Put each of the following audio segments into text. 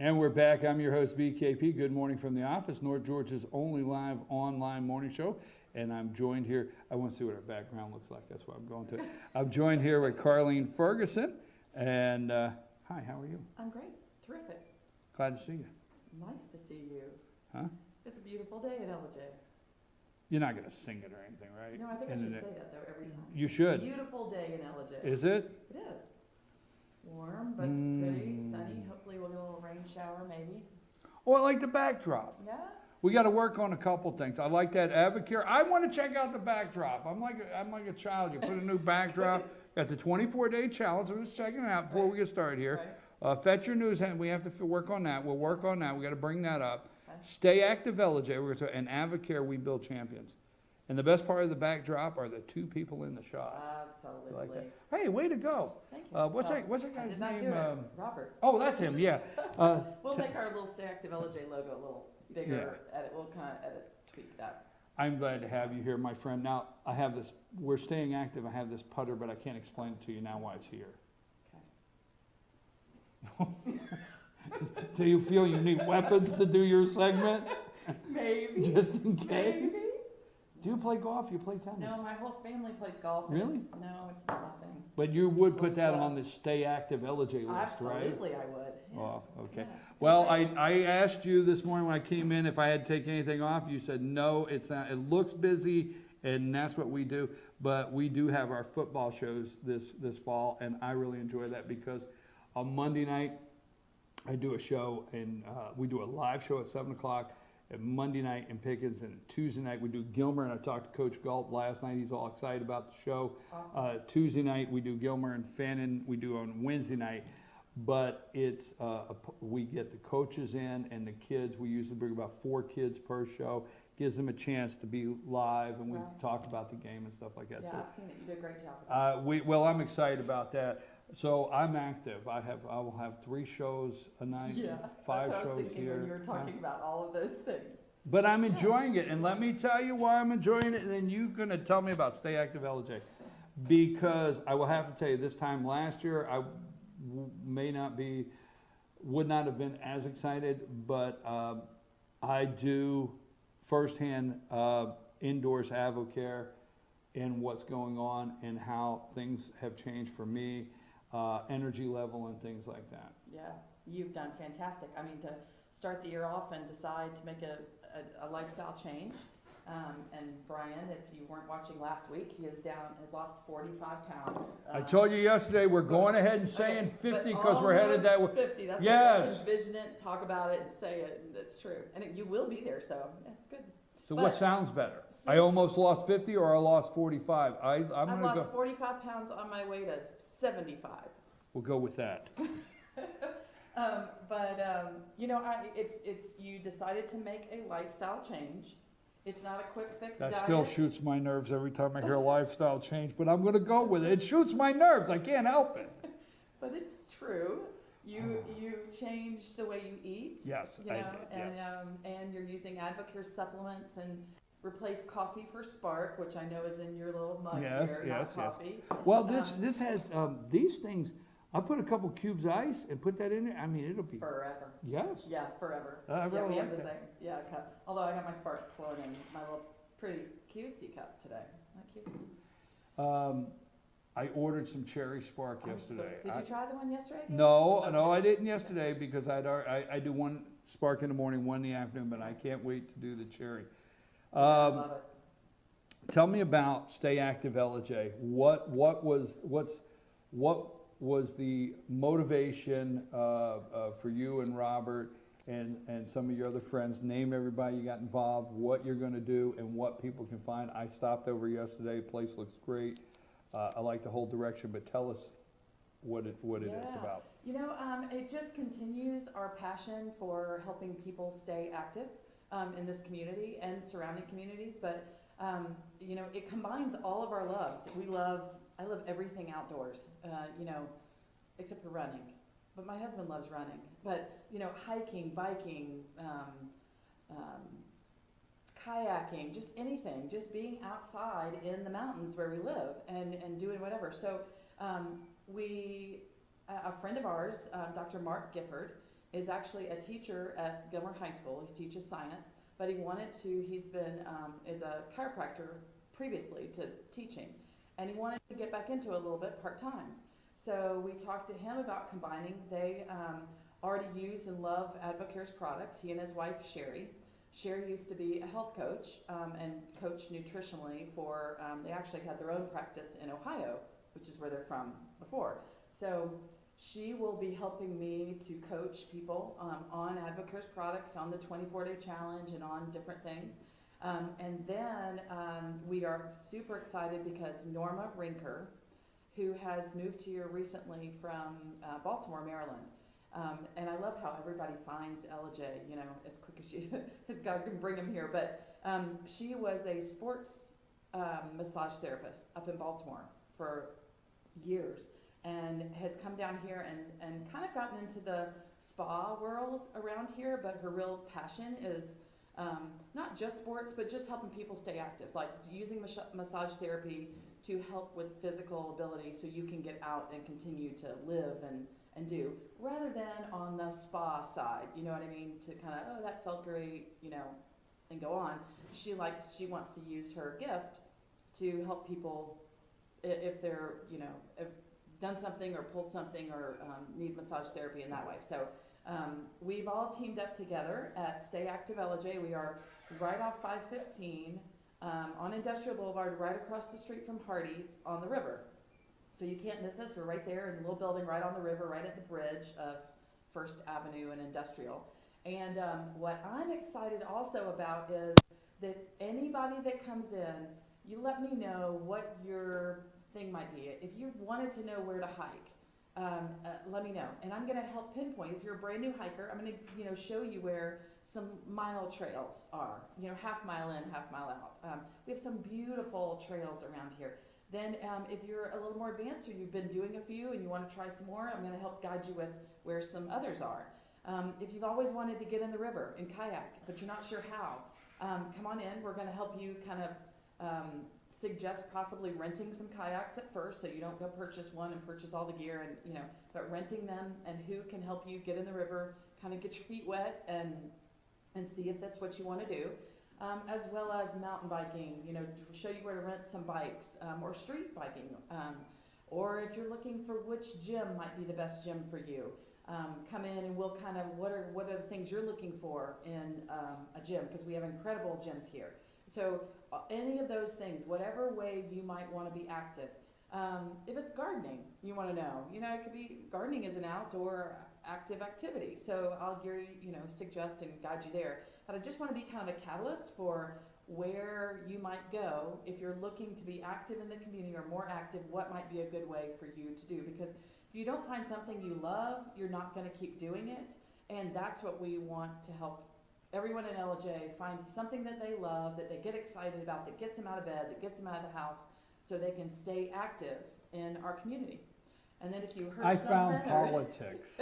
And we're back. I'm your host, BKP. Good morning from the office, North Georgia's only live online morning show. And I'm joined here. I want to see what our background looks like. That's what I'm going to. I'm joined here with Karleen Ferguson. And hi, how are you? I'm great. Terrific. Glad to see you. Nice to see you. Huh? It's a beautiful day in Ellijay. You're not going to sing it or anything, right? No, I think I should say that, though, every time. You should. Beautiful day in Ellijay. Is it? It is. Warm, but pretty, sunny. Hopefully we'll get a little rain shower, maybe. Oh, I like the backdrop. Yeah? We got to work on a couple things. I like that Avocare. I want to check out the backdrop. I'm like a child. You put a new backdrop. Got the 24-day challenge. I'm just checking it out before we get started here. Right. Fetch your news. We have to work on that. We'll work on that. We got to bring that up. Okay. Stay Active Ellijay. We're going to and Avocare. We build champions. And the best part of the backdrop are the two people in the shot. Absolutely. Like that. Hey, way to go. Thank you. What's that guy's did not name? do it. Robert. Oh, that's him. Yeah. We'll make our little Stay Active Ellijay logo a little bigger. Yeah. Edit. We'll kind of tweak that. I'm glad to have you here, my friend. Now, I have this, we're staying active. I have this putter, but I can't explain it to you now why it's here. Okay. Do you feel you need weapons to do your segment? Maybe. Just in case? Maybe. Do you play golf? You play tennis? No, my whole family plays golf. Really? No, it's not my thing. But you would put that on the Stay Active Ellijay list, right? Absolutely, I would. Yeah. Oh, okay. Yeah. Well, I asked you this morning when I came in if I had to take anything off. You said no, it's not. It looks busy, and that's what we do. But we do have our football shows this fall, and I really enjoy that because on Monday night I do a show, and we do a live show at 7 o'clock. And Monday night in Pickens, and Tuesday night we do Gilmer, and I talked to Coach Galt last night. He's all excited about the show. Awesome. Tuesday night we do Gilmer and Fannin. We do on Wednesday night, but it's we get the coaches in and the kids. We usually bring about 4 kids per show. Gives them a chance to be live, and we talk about the game and stuff like that. Yeah, so, I've seen it. You did a great job. Well, I'm excited about that. So I'm active. I will have 3 shows a night, Yeah, 5 that's what I was shows thinking here. when you were talking about all of those things. But I'm enjoying it, and let me tell you why I'm enjoying it, and then you're going to tell me about Stay Active Ellijay. Because I will have to tell you, this time last year, I would not have been as excited, but I do firsthand indoors Avocare and what's going on and how things have changed for me, energy level and things like that. Yeah, you've done fantastic. I mean, to start the year off and decide to make a lifestyle change. And Brian, if you weren't watching last week, he has lost 45 pounds. I told you yesterday we're going ahead and saying 50 because we're headed that way. 50. That's yes. Let's envision it, talk about it, and say it. And it's true, and you will be there, so that's good. So what sounds better? I almost lost 50 or I lost 45? I've lost 45 pounds on my way to 75. We'll go with that. You know, you decided to make a lifestyle change. It's not a quick fix diet. That still shoots my nerves every time I hear a lifestyle change, but I'm going to go with it. It shoots my nerves. I can't help it. But it's true. You changed the way you eat. Yes, I did. Yes. And you're using Advocare supplements and replace coffee for Spark, which I know is in your little mug here. Not coffee. Well, this has these things. I put a couple cubes of ice and put that in there. I mean, it'll be forever. Yes. Yeah, forever. Really we like have the same. Yeah, cup. Although I got my Spark flown in my little pretty cutesy cup today. Not cute. I ordered some cherry Spark yesterday. Did you try the one yesterday? No, I didn't yesterday because I do one Spark in the morning, one in the afternoon, but I can't wait to do the cherry. I love it. Tell me about Stay Active Ellijay. What was the motivation for you and Robert and some of your other friends? Name everybody you got involved, what you're going to do, and what people can find. I stopped over yesterday. The place looks great. I like the whole direction, but tell us what it is about. You know, it just continues our passion for helping people stay active in this community and surrounding communities. But you know, it combines all of our loves. I love everything outdoors. You know, except for running. But my husband loves running. But you know, hiking, biking, kayaking, just anything, just being outside in the mountains where we live and doing whatever. So a friend of ours, Dr. Mark Gifford, is actually a teacher at Gilmer High School. He teaches science, but he's been, is a chiropractor previously to teaching, and he wanted to get back into it a little bit part-time. So we talked to him about combining. They already use and love Advocare's products, he and his wife, Sherry. Sherry used to be a health coach and coached nutritionally for, they actually had their own practice in Ohio, which is where they're from before. So she will be helping me to coach people on Advocare's products, on the 24-day challenge, and on different things. And then we are super excited because Norma Rinker, who has moved here recently from Baltimore, Maryland, and I love how everybody finds Ellijay, you know, as quick as God can bring them here. But she was a sports massage therapist up in Baltimore for years, and has come down here and kind of gotten into the spa world around here. But her real passion is not just sports, but just helping people stay active, like using massage therapy to help with physical ability so you can get out and continue to live and do, rather than on the spa side, you know what I mean, to kind of, oh, that felt great, you know, and go on. She wants to use her gift to help people if they're, you know, if done something or pulled something or need massage therapy in that way. So we've all teamed up together at Stay Active Ellijay. We are right off 515 on Industrial Boulevard, right across the street from Hardee's on the river. So you can't miss us. We're right there in a little building right on the river, right at the bridge of First Avenue and Industrial. And what I'm excited also about is that anybody that comes in, you let me know what your thing might be. If you wanted to know where to hike, let me know. And I'm gonna help pinpoint. If you're a brand new hiker, I'm gonna, you know, show you where some mile trails are, you know, half mile in, half mile out. We have some beautiful trails around here. Then if you're a little more advanced or you've been doing a few and you want to try some more, I'm going to help guide you with where some others are. If you've always wanted to get in the river and kayak, but you're not sure how, come on in. We're going to help you kind of suggest possibly renting some kayaks at first, so you don't go purchase one and purchase all the gear, and you know, but renting them, and who can help you get in the river, kind of get your feet wet and see if that's what you want to do. As well as mountain biking, you know, to show you where to rent some bikes, or street biking, or if you're looking for which gym might be the best gym for you, come in and we'll kind of, what are the things you're looking for in a gym, because we have incredible gyms here. So any of those things, whatever way you might want to be active. If it's gardening, you want to know, you know, it could be, gardening is an outdoor active activity. So I'll suggest and guide you there. But I just want to be kind of a catalyst for where you might go if you're looking to be active in the community or more active, what might be a good way for you to do. Because if you don't find something you love, you're not going to keep doing it. And that's what we want to help everyone in Ellijay find, something that they love, that they get excited about, that gets them out of bed, that gets them out of the house, so they can stay active in our community. And then if you heard something, found politics.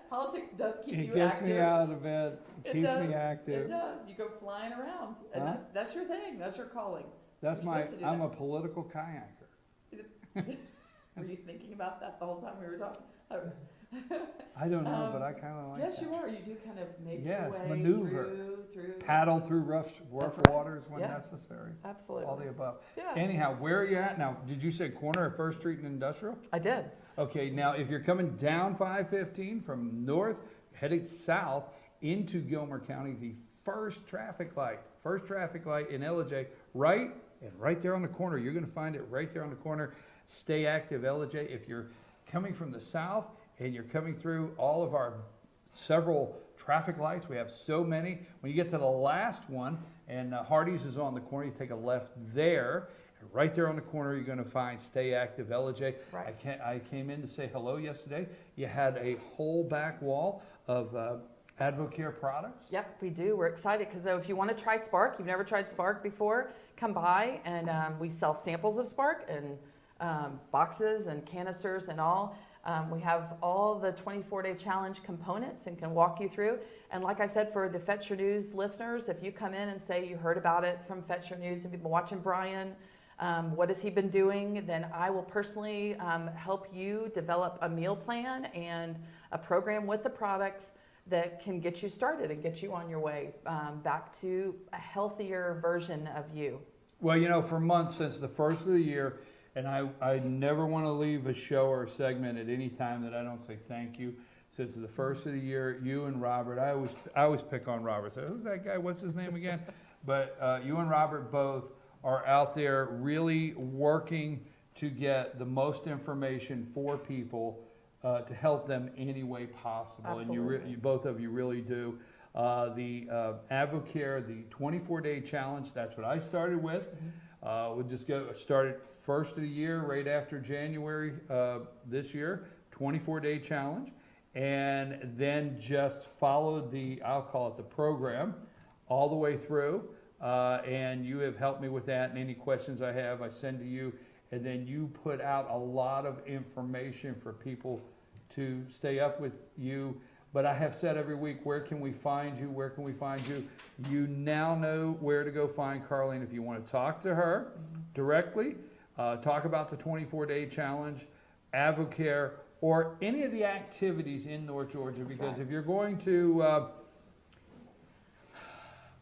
Politics does keep It you gets active. me out of bed, keeps me active. It does. You go flying around, and Huh? that's your thing. That's your calling. That's You're supposed to do I'm that. a political kayaker. Were you thinking about that the whole time we were talking? I don't know, but I kind of like Yes, that. you are. You do kind of make Yes, your way maneuver. through. Paddle through rough right. waters when Yeah. necessary. Absolutely. All the above. Yeah. Anyhow, where are you at now? Did you say corner of First Street and Industrial? I did. Okay, now if you're coming down 515 from north, headed south into Gilmer County, the first traffic light in Ellijay, right there on the corner. You're going to find it right there on the corner. Stay Active Ellijay. If you're coming from the south and you're coming through all of our several traffic lights, we have so many. When you get to the last one, and Hardee's is on the corner, you take a left there. Right there on the corner, you're going to find Stay Active Ellijay. Right. I came in to say hello yesterday. You had a whole back wall of Advocare products. Yep, we do. We're excited because if you want to try Spark, you've never tried Spark before, come by, and we sell samples of Spark and boxes and canisters and all. We have all the 24-day challenge components and can walk you through. And like I said, for the Fetch Your News listeners, if you come in and say you heard about it from Fetch Your News and you've been watching Brian, What has he been doing? Then I will personally help you develop a meal plan and a program with the products that can get you started and get you on your way back to a healthier version of you. Well, you know, for months since the first of the year, and I never want to leave a show or a segment at any time that I don't say thank you. Since the first of the year, you and Robert, I always pick on Robert. So who's that guy? What's his name again? But you and Robert both are out there really working to get the most information for people to help them any way possible. Absolutely. And you both of you really do. The AdvoCare, the 24-day challenge, that's what I started with. We'll just started first of the year, right after January this year, 24-day challenge. And then just followed I'll call it the program, all the way through. And you have helped me with that, and any questions I have, I send to you. And then you put out a lot of information for people to stay up with you. But I have said every week, where can we find you? Where can we find you? You now know where to go find Karleen if you want to talk to her directly, talk about the 24-day challenge, AdvoCare, or any of the activities in North Georgia. Because if you're going to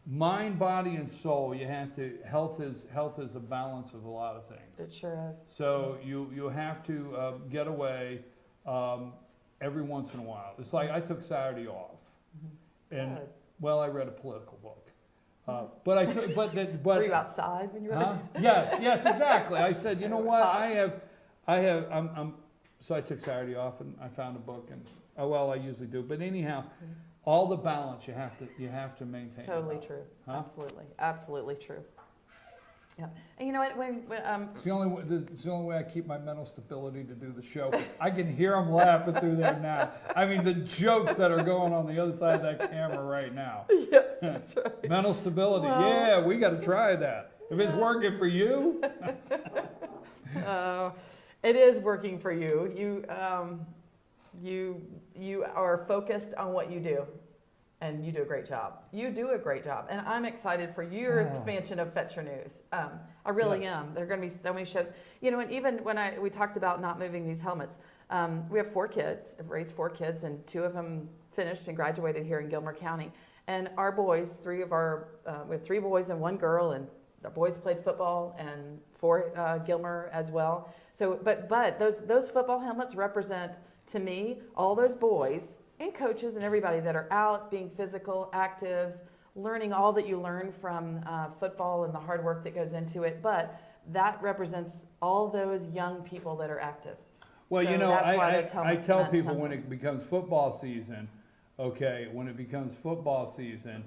mind, body, and soul, you have to, health is a balance of a lot of things. It sure is. So you have to get away every once in a while. It's like I took Saturday off, and Good. well, I read a political book. But I took, but Were you outside when you were huh? Yes, exactly. I said, you know what? So I took Saturday off, and I found a book, and I usually do. But anyhow, all the balance you have to maintain. It's totally true. Huh? Absolutely true. Yeah, and you know what? It's the only way I keep my mental stability to do the show. I can hear them laughing through there now. I mean, the jokes that are going on the other side of that camera right now. Yeah, that's right. Mental stability. Well, yeah, we got to try that. If it's working for you. It is working for you. You are focused on what you do, and you do a great job. You do a great job, and I'm excited for your expansion of Fetcher News. I really am. There are going to be so many shows. You know, and even when we talked about not moving these helmets, we have 4 kids. I've raised 4 kids, and 2 of them finished and graduated here in Gilmer County. And our boys, we have 3 boys and 1 girl, and the boys played football and for Gilmer as well. So, but those football helmets represent to me all those boys and coaches and everybody that are out being physical, active, learning all that you learn from football and the hard work that goes into it. But that represents all those young people that are active. Well, So you know, that's why I those helmets tell meant people something. when it becomes football season, okay, when it becomes football season,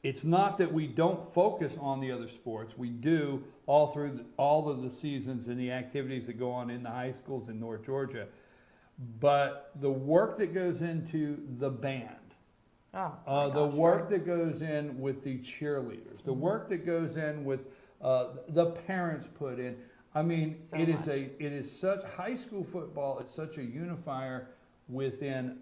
it's not that we don't focus on the other sports. We do all through all of the seasons and the activities that go on in the high schools in North Georgia. But the work that goes into the band, the work that goes in with the cheerleaders, the work that goes in with the parents put in. I mean, So it much. is such high school football. It's such a unifier within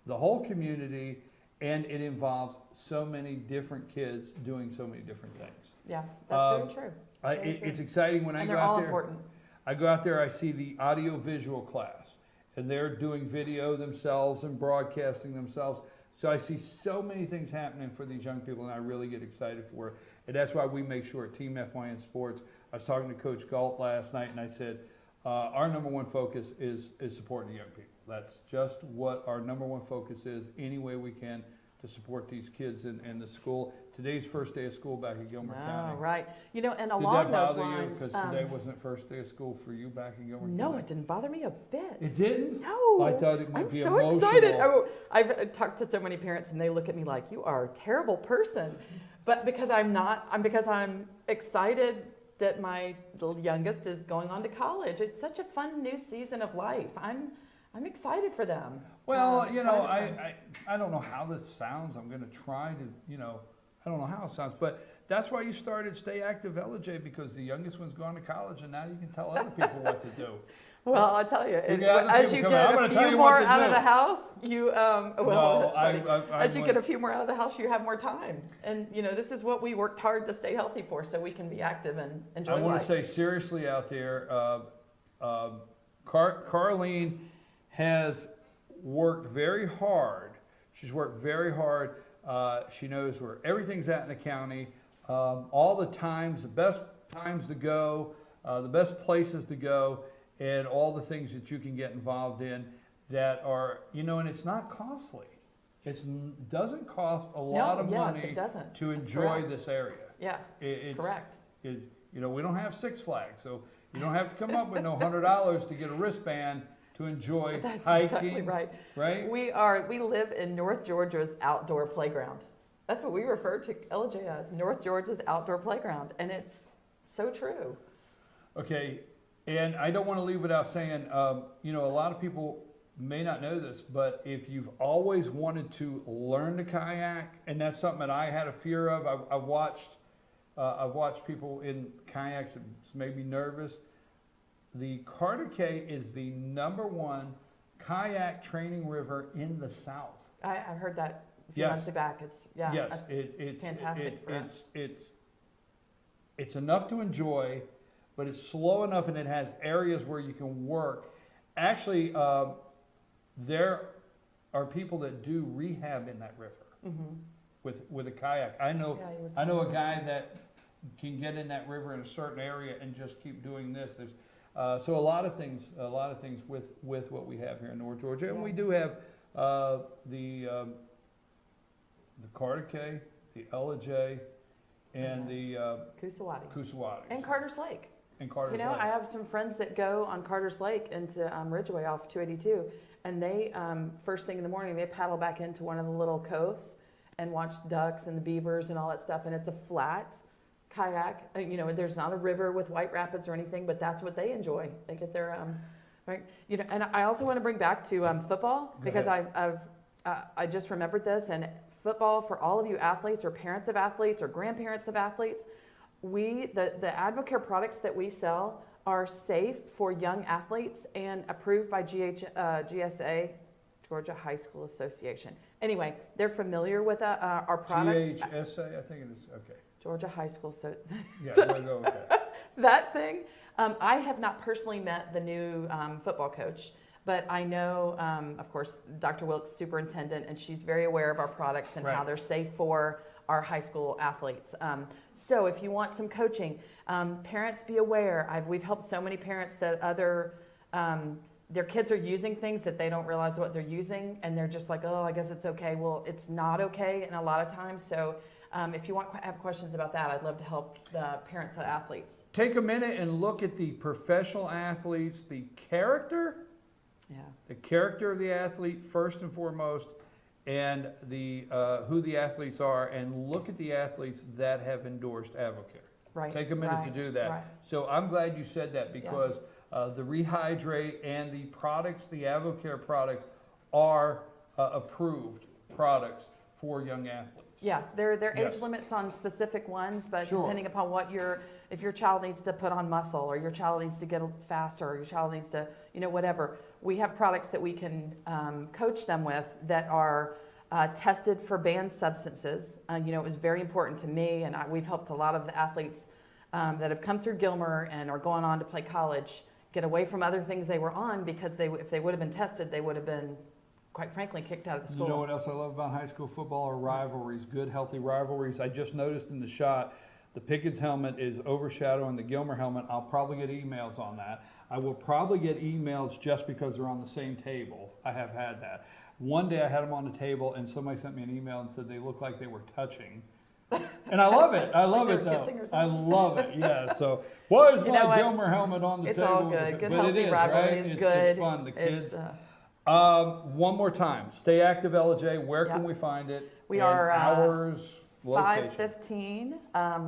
the whole community, and it involves so many different kids doing so many different things. Yeah, that's very true. Very true. It's exciting when I And go they're out all there. important. I go out there, I see the audio-visual class, and they're doing video themselves and broadcasting themselves. So I see so many things happening for these young people, and I really get excited for it. And that's why we make sure at Team FYN Sports, I was talking to Coach Galt last night, and I said, our number one focus is supporting the young people. That's just what our number one focus is, any way we can to support these kids in the school. Today's first day of school back at Gilmer County. Right. You know, and Did along that those bother you? lines. Because today wasn't first day of school for you back in Gilmer County? No, it didn't bother me a bit. It didn't? No. I thought it might I'm be so emotional. excited. I've talked to so many parents, and they look at me like, you are a terrible person. But because I'm not, because I'm excited that my little youngest is going on to college. It's such a fun new season of life. I'm excited for them. Well, I'm you know, excited for them. I don't know how this sounds. I'm going to try to, I don't know how it sounds, but that's why you started Stay Active Ellijay, because the youngest one's gone to college, and now you can tell other people what to do. Well, I'll tell you, got other as people you coming. I'm get gonna a tell few you what more to out of do. the house, you, well, No, that's funny. As you I get a few more out of the house, you have more time. And, you know, this is what we worked hard to stay healthy for, so we can be active and enjoy life. I want to say seriously out there, Karleen has worked very hard. She's worked very hard. She knows where everything's at in the county, all the times, the best times to go, the best places to go, and all the things that you can get involved in that are, you know, and it's not costly. It doesn't cost a lot of yes, money it doesn't. to That's enjoy correct. this area. Yeah, It's, correct. you know, we don't have Six Flags, so you don't have to come up with no $100 to get a wristband to enjoy That's hiking. exactly right. Right? We live in North Georgia's outdoor playground. That's what we refer to Ellijay as, North Georgia's outdoor playground, and it's so true. Okay, and I don't want to leave without saying, you know, a lot of people may not know this, but if you've always wanted to learn to kayak, and that's something that I had a fear of, I've watched people in kayaks that made me nervous. The Karleen is the #1 kayak training river in the South. I heard that a few Yes. months back. It's, yeah, Yes, that's it's fantastic for us. It's enough to enjoy, but it's slow enough, and it has areas where you can work. Actually, there are people that do rehab in that river with a kayak. I know Yeah, you would I know tell a me. guy that can get in that river in a certain area and just keep doing this. There's so a lot of things with what we have here in North Georgia, and we do have the Karleen, the Ellijay, and the Kusawati. And Kusawati. Carter's Lake. And Carter's You know, Lake. I have some friends that go on Carter's Lake into Ridgeway off 282, and they, first thing in the morning, they paddle back into one of the little coves and watch the ducks and the beavers and all that stuff, and it's a flat kayak. You know, there's not a river with white rapids or anything, but that's what they enjoy. They get their, right, you know, and I also want to bring back to football, because I just remembered this, and football, for all of you athletes or parents of athletes or grandparents of athletes, the AdvoCare products that we sell are safe for young athletes and approved by GSA, Georgia High School Association. Anyway, they're familiar with our products. GHSA, I think it is, okay. Georgia High School, so Yeah, we'll go with that. that thing. I have not personally met the new football coach, but I know, of course, Dr. Wilkes, superintendent, and she's very aware of our products and how Right. they're safe for our high school athletes. So if you want some coaching, parents be aware. We've helped so many parents that their kids are using things that they don't realize what they're using, and they're just like, oh, I guess it's okay. Well, it's not okay in a lot of times. So if you have questions about that, I'd love to help the parents of athletes. Take a minute and look at the professional athletes, the character of the athlete first and foremost, and the who the athletes are, and look at the athletes that have endorsed AdvoCare. Right. Take a minute to do that. Right. So I'm glad you said that, because the Rehydrate and the products, the AdvoCare products, are approved products for young athletes. Yes, there are Yes. age limits on specific ones, but Sure. depending upon what if your child needs to put on muscle, or your child needs to get faster, or your child needs to, you know, whatever, we have products that we can coach them with that are tested for banned substances. You know, it was very important to me, and we've helped a lot of the athletes that have come through Gilmer and are going on to play college get away from other things they were on, because if they would have been tested, they would have been, quite frankly, kicked out of the school. You know what else I love about high school football are rivalries, good, healthy rivalries. I just noticed in the shot, the Pickens helmet is overshadowing the Gilmer helmet. I'll probably get emails on that. I will probably get emails just because they're on the same table. I have had that. One day I had them on the table, and somebody sent me an email and said they looked like they were touching. And I love it. I love Like it they were though. kissing or I something. love it. Yeah. So why is You know my what? Gilmer helmet on the It's table? all good. Good, But healthy it is, rivalry right? is It's good. fun. The kids. It's, One more time. Stay Active Ellijay. Where can Yep. we find it? We And are, hours, location. 515,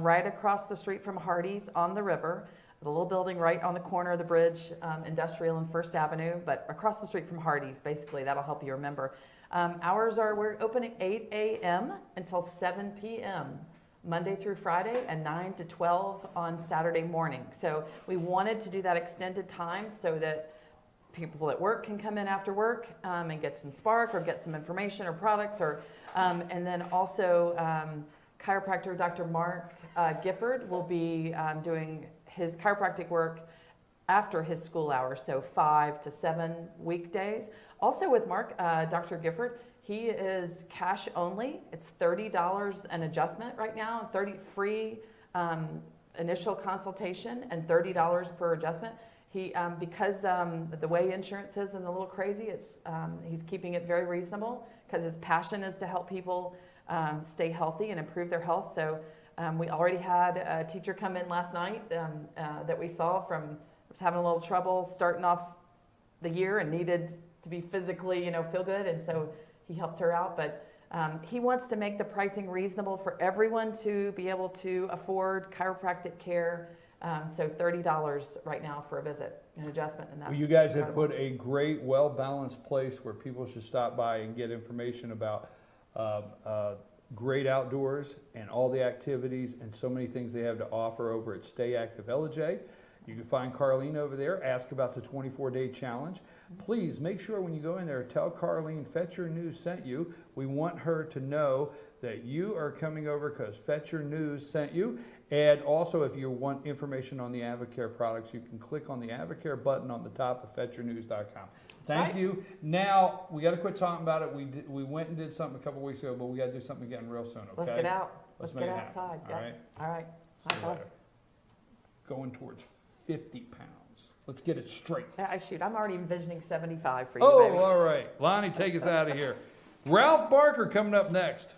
right across the street from Hardee's on the river, the little building right on the corner of the bridge, Industrial and First Avenue, but across the street from Hardee's, basically. That'll help you remember. Hours are, we're open at 8 a.m. until 7 p.m. Monday through Friday and 9 to 12 on Saturday morning. So we wanted to do that extended time so that people at work can come in after work and get some spark or get some information or products, or and then also chiropractor Dr. Mark Gifford will be doing his chiropractic work after his school hours, so 5 to 7 weekdays. Also with Mark, Dr. Gifford, he is cash only. It's $30 an adjustment right now, 30 free initial consultation and $30 per adjustment. He, because the way insurance is and a little crazy, it's he's keeping it very reasonable because his passion is to help people stay healthy and improve their health. So we already had a teacher come in last night that we saw was having a little trouble starting off the year and needed to be physically, feel good, and so he helped her out. But he wants to make the pricing reasonable for everyone to be able to afford chiropractic care. So $30 right now for a visit, an adjustment, and that's Well, you guys have incredible. put a great, well-balanced place where people should stop by and get information about great outdoors and all the activities and so many things they have to offer over at Stay Active Ellijay. You can find Karleen over there. Ask about the 24-day challenge. Please make sure when you go in there, tell Karleen Fetch Your News sent you. We want her to know that you are coming over because Fetch Your News sent you. And also, if you want information on the Avocare products, you can click on the Avocare button on the top of fetchyournews.com. Thank you. Now, we got to quit talking about it. We went and did something a couple weeks ago, but we got to do something again real soon, okay? Let's get out. Let's make get it happen. outside. All Yep. right? All right. See you later. Going towards 50 pounds. Let's get it straight. Shoot, I'm already envisioning 75 for you, Oh, baby. all right. Lonnie, take us out of here. Ralph Barker coming up next.